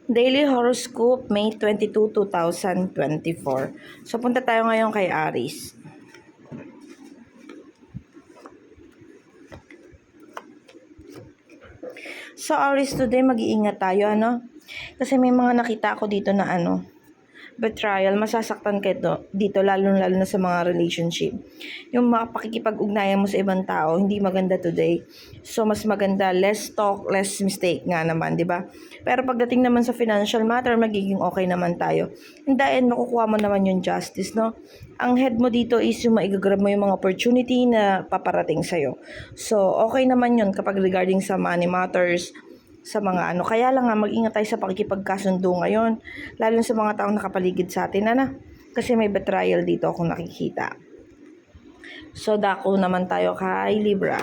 Daily Horoscope, May 22, 2024. So, punta tayo ngayon kay Aries. So, Aries, today mag-iingat tayo, Kasi may mga nakita ako dito na betrayal, masasaktan ka dito, lalo na sa mga relationship. Yung pakikipag-ugnayan mo sa ibang tao, hindi maganda today. So, mas maganda, less talk, less mistake nga naman, di ba? Pero pagdating naman sa financial matter, magiging okay naman tayo. And then, makukuha mo naman yung justice, no? Ang head mo dito is yung maigagrab mo yung mga opportunity na paparating sa'yo. So, okay naman yun kapag regarding sa money matters, sa mga kaya lang nga mag-ingat tayo sa pakikipagkasundo ngayon, lalo sa mga taong nakapaligid sa atin, kasi may betrayal dito akong nakikita. So, dako naman tayo kay Libra.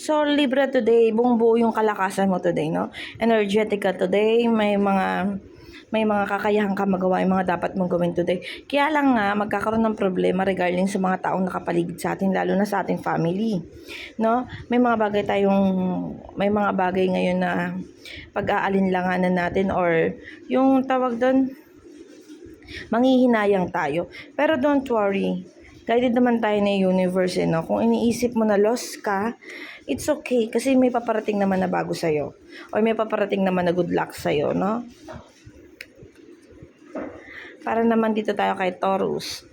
So, Libra today, buong-buo yung kalakasan mo today, no? Energetic ka today, may mga kakayahan ka magawa yung mga dapat mong gawin today. Kaya lang nga, magkakaroon ng problema regarding sa mga taong nakapaligid sa atin, lalo na sa ating family, no? May mga bagay ngayon na pag-aalinlanganan natin or yung tawag doon, manghihinayang tayo. Pero don't worry, guided naman tayo ng universe, no? Kung iniisip mo na lost ka, it's okay kasi may paparating naman na bago sa'yo or may paparating naman na good luck sa'yo, no? Para naman dito tayo kay Taurus.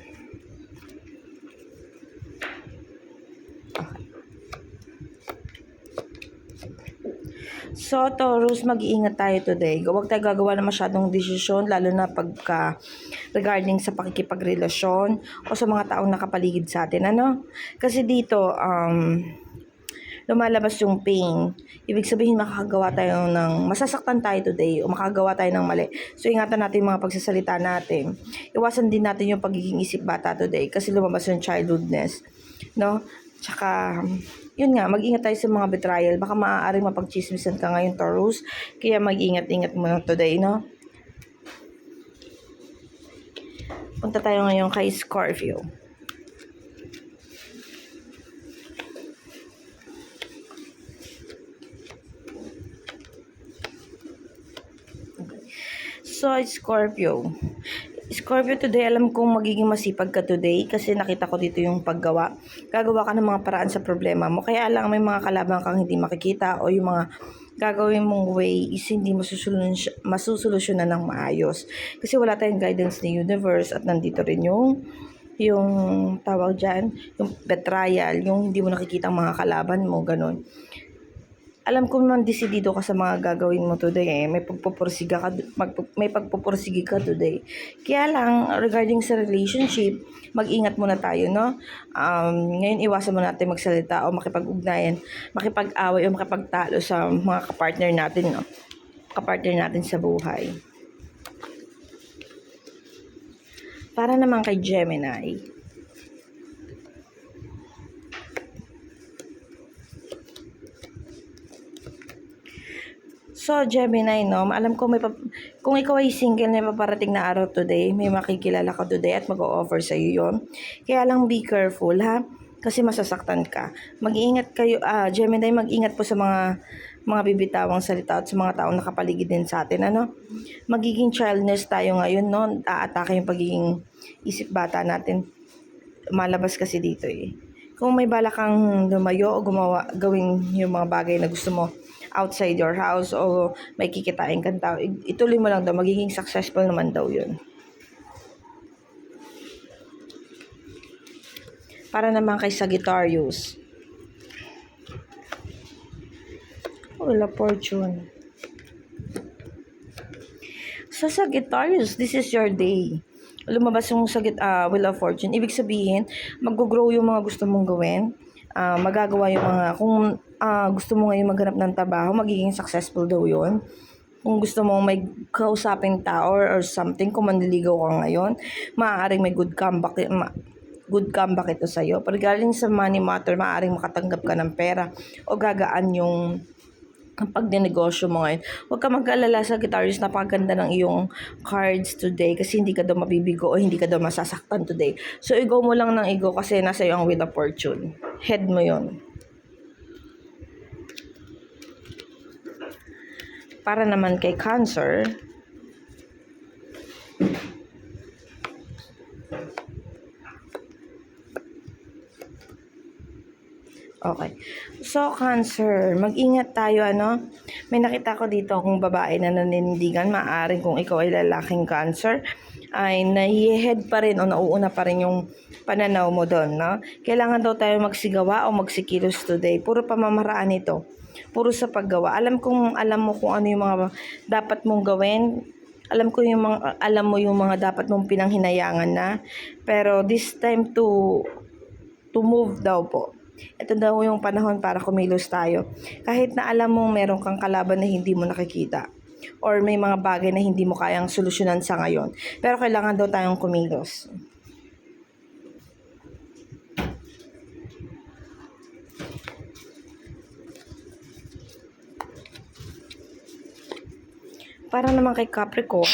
So, Taurus, mag-iingat tayo today. Huwag tayo gagawa na masyadong desisyon, lalo na pagka regarding sa pakikipagrelasyon o sa mga taong nakapaligid sa atin, Kasi dito, lumalabas yung pain. Ibig sabihin, makakagawa tayo masasaktan tayo today o makagawa tayo ng mali. So, ingatan natin yung mga pagsasalita natin. Iwasan din natin yung pagiging isip bata today kasi lumabas yung childhoodness, no? Tsaka, yun nga, mag-ingat tayo sa mga betrayal. Baka maaaring mapagchismisan ka ngayon, Taurus. Kaya mag-ingat-ingat mo today, no? Punta tayo ngayon kay Scorpio. So, Scorpio, today alam kong magiging masipag ka today kasi nakita ko dito yung paggawa. Gagawa ka ng mga paraan sa problema mo. Kaya lang may mga kalaban kang hindi makikita o yung mga gagawin mong way is hindi masusolusyonan ng maayos. Kasi wala tayong guidance ni universe at nandito rin yung tawag dyan, yung betrayal, yung hindi mo nakikita ang mga kalaban mo, ganun. Alam ko naman desidido ka sa mga gagawin mo today, may pagpupursige ka today. Kaya lang, regarding sa relationship, mag-ingat muna tayo, no? Ngayon, iwasan mo natin magsalita o makipag-ugnayan, makipag-away o makipagtalo sa mga kapartner natin, no? Kapartner natin sa buhay. Para naman kay Gemini. So, Gemini, no? Alam ko kung ikaw ay single na paparating na araw today, may makikilala ka today at mag-o-offer sa iyo yon. Kaya lang be careful, ha? Kasi masasaktan ka. Mag-iingat kayo, Gemini, mag-ingat po sa mga bibitawang salita at sa mga taong nakapaligid din sa atin, Magiging childless tayo ngayon, no? Aatake yung pagiging isip bata natin. Malabas kasi dito, eh. Kung may balak kang lumayo o gawin yung mga bagay na gusto mo outside your house o may kikitain kang tao, ituloy mo lang daw, magiging successful naman daw yun. Para naman kay Sagittarius. Wheel of Fortune. Sa Sagittarius, this is your day. Lumabas yung Wheel of Fortune. Ibig sabihin, mag-grow yung mga gusto mong gawin. Magagawa yung mga, kung gusto mo ngayon maghanap ng trabaho, magiging successful daw yun. Kung gusto mo may kausapin tao or something, kung manliligaw ka ngayon, maaaring may good comeback ito sa'yo. Pag galing sa money matter, maaaring makatanggap ka ng pera o gagaan yung ang pagdinegosyo mo ngayon. Huwag ka mag-alala sa Sagittarius, napakaganda ng iyong cards today kasi hindi ka daw mabibigo o hindi ka daw masasaktan today. So, ego mo lang ng ego kasi nasa iyo ang Wheel of Fortune. Head mo yon. Para naman kay Cancer, okay. So, Cancer, mag-ingat tayo, ano? May nakita ko dito kung babae na naninindigan, maaaring kung ikaw ay lalaking Cancer, ay nahihead pa rin o nauuna pa rin yung pananaw mo doon, no? Kailangan daw tayo magsigawa o magsikilos today. Puro pamamaraan ito. Puro sa paggawa. Alam mo kung ano yung mga dapat mong gawin. Alam mo yung mga dapat mong pinanghinayangan na. Pero this time to move daw po. Ito daw yung panahon para kumilos tayo. Kahit na alam mong meron kang kalaban na hindi mo nakikita. Or may mga bagay na hindi mo kayang solusyonan sa ngayon. Pero kailangan daw tayong kumilos. Para naman kay Capricorn,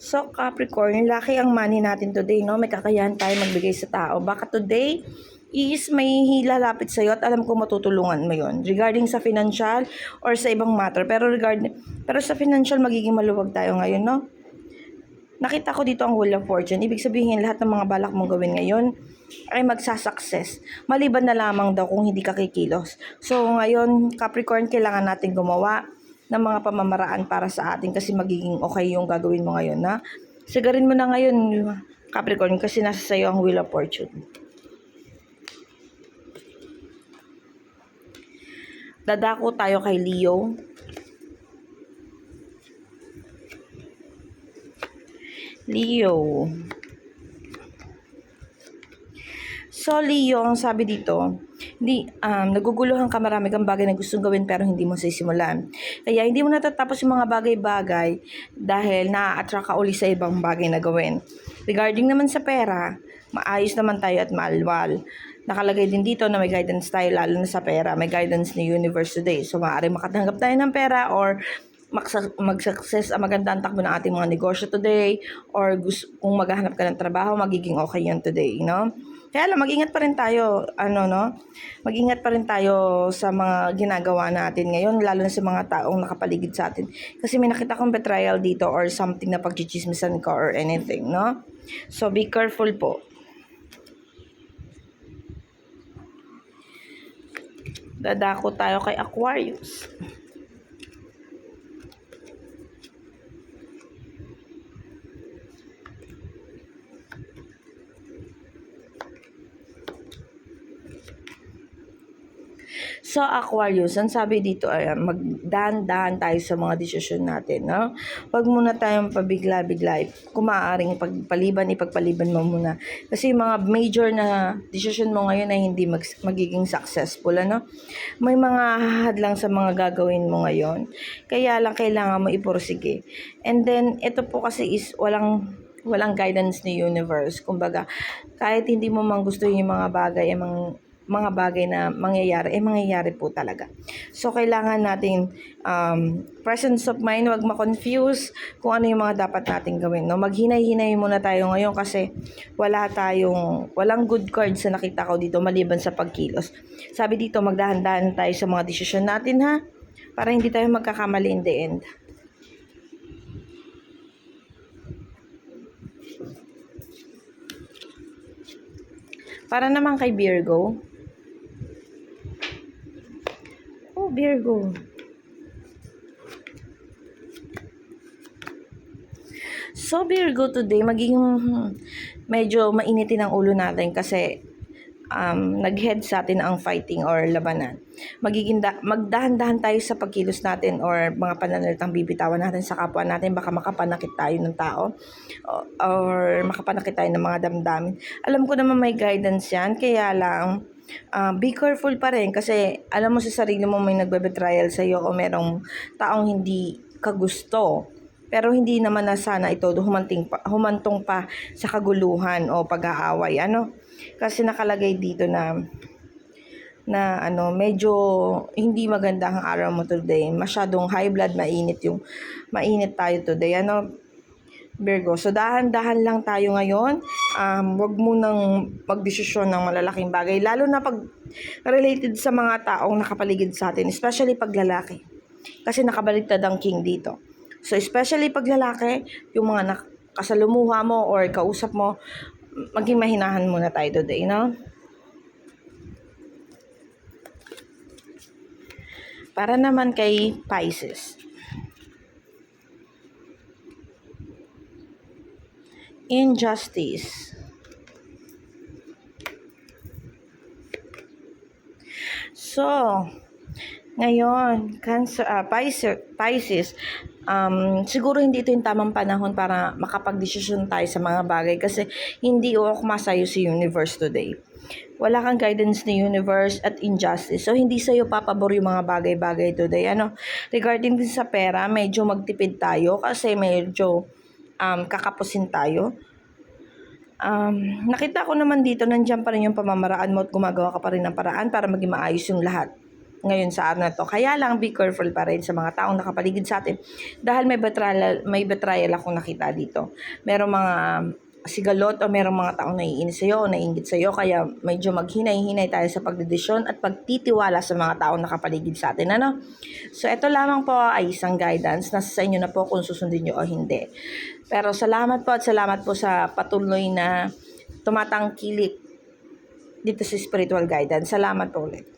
so, Capricorn, laki ang money natin today, no? May kakayahan tayo magbigay sa tao. Baka today is may lalapit sa'yo at alam ko matutulungan mo yon regarding sa financial or sa ibang matter. Pero sa financial, magiging maluwag tayo ngayon, no? Nakita ko dito ang Wheel of Fortune. Ibig sabihin, lahat ng mga balak mong gawin ngayon ay magsasucess. Maliban na lamang daw kung hindi ka kikilos. So, ngayon, Capricorn, kailangan natin gumawa ng mga pamamaraan para sa atin kasi magiging okay yung gagawin mo ngayon, na sigarin mo na ngayon, Capricorn, kasi nasa sayo ang Wheel of Fortune. Dadako tayo kay Leo. Leo. So, Leo, ang sabi dito, naguguluhan ka, marami kang bagay na gustong gawin pero hindi mo sisimulan. Kaya hindi mo natatapos yung mga bagay-bagay dahil na-attract ka uli sa ibang bagay na gawin. Regarding naman sa pera, maayos naman tayo at maalwal. Nakalagay din dito na may guidance tayo lalo na sa pera. May guidance ni Universe today. So, maaaring makatanggap tayo ng pera or mag-success ang magandang takbo ng ating mga negosyo today, or kung maghahanap ka ng trabaho, magiging okay yan today, no? Kaya lang, mag-ingat pa rin tayo, mag-ingat pa rin tayo sa mga ginagawa natin ngayon, lalo na sa mga taong nakapaligid sa atin. Kasi may nakita kong betrayal dito or something na pagchichismisan ka or anything, no? So, be careful po. Dadako tayo kay Aquarius. So, Aquarius, ang sabi dito ay magdahan-dahan tayo sa mga desisyon natin, no? Huwag muna tayong pabigla-bigla. Kung maaaring ipagpaliban mo muna. Kasi yung mga major na desisyon mo ngayon ay hindi magiging successful, ano? May mga hahadlang sa mga gagawin mo ngayon. Kaya lang kailangan mo ipursige. And then, ito po kasi is walang guidance ni universe. Kumbaga, kahit hindi mo man gusto yung mga bagay na mangyayari po talaga. So, kailangan natin presence of mind, wag ma-confuse kung ano yung mga dapat nating gawin. No? Maghinay-hinay muna tayo ngayon kasi walang good cards na nakita ko dito maliban sa pagkilos. Sabi dito, magdahan-dahan tayo sa mga desisyon natin, ha? Para hindi tayo magkakamali in the end. Para naman kay Virgo. Virgo. So, Virgo today, magiging medyo mainitin ang ulo natin kasi nag-head sa atin ang fighting or labanan. Magdahan-dahan tayo sa pagkilos natin or mga pananalitang bibitawan natin sa kapwa natin. Baka makapanakit tayo ng tao or makapanakit tayo ng mga damdamin. Alam ko naman may guidance yan, kaya lang be careful pa rin kasi alam mo sa sarili mo may nagbe-betrayal sa iyo o merong taong hindi ka gusto. Pero hindi naman na sana ito humantong pa sa kaguluhan o pag-aaway. Kasi nakalagay dito na medyo hindi maganda ang araw mo today. Masyadong high blood, mainit tayo today. Virgo. So, dahan-dahan lang tayo ngayon. Wag mo nang magdesisyon ng malalaking bagay. Lalo na pag related sa mga taong nakapaligid sa atin. Especially pag lalaki. Kasi nakabaliktad ang king dito. So, especially pag lalaki, yung mga kasalumuha mo or kausap mo, maging mahinahan muna tayo today, Para naman kay Pisces. Injustice. So, ngayon, Pisces, siguro hindi ito yung tamang panahon para makapag-desisyon tayo sa mga bagay kasi hindi uukma sa'yo si universe today. Wala kang guidance ni universe at injustice. So, hindi sa'yo papabor yung mga bagay-bagay today. Regarding din sa pera, medyo magtipid tayo kasi medyo kakapusin tayo. Nakita ko naman dito, nandiyan pa rin yung pamamaraan mo at gumagawa ka pa rin ng paraan para maging maayos yung lahat ngayon sa araw na to. Kaya lang, be careful pa rin sa mga taong nakapaligid sa atin dahil may betrayal akong nakita dito. Merong mga sigalot o merong mga taong naiinis sa'yo o naiingit sa'yo, kaya medyo maghinay-hinay tayo sa pagdedesisyon at pagtitiwala sa mga taong nakapaligid sa atin. So, ito lamang po ay isang guidance. Nasa sa inyo na po kung susundin nyo o hindi. Pero salamat po at salamat po sa patuloy na tumatangkilik dito sa spiritual guidance. Salamat po ulit.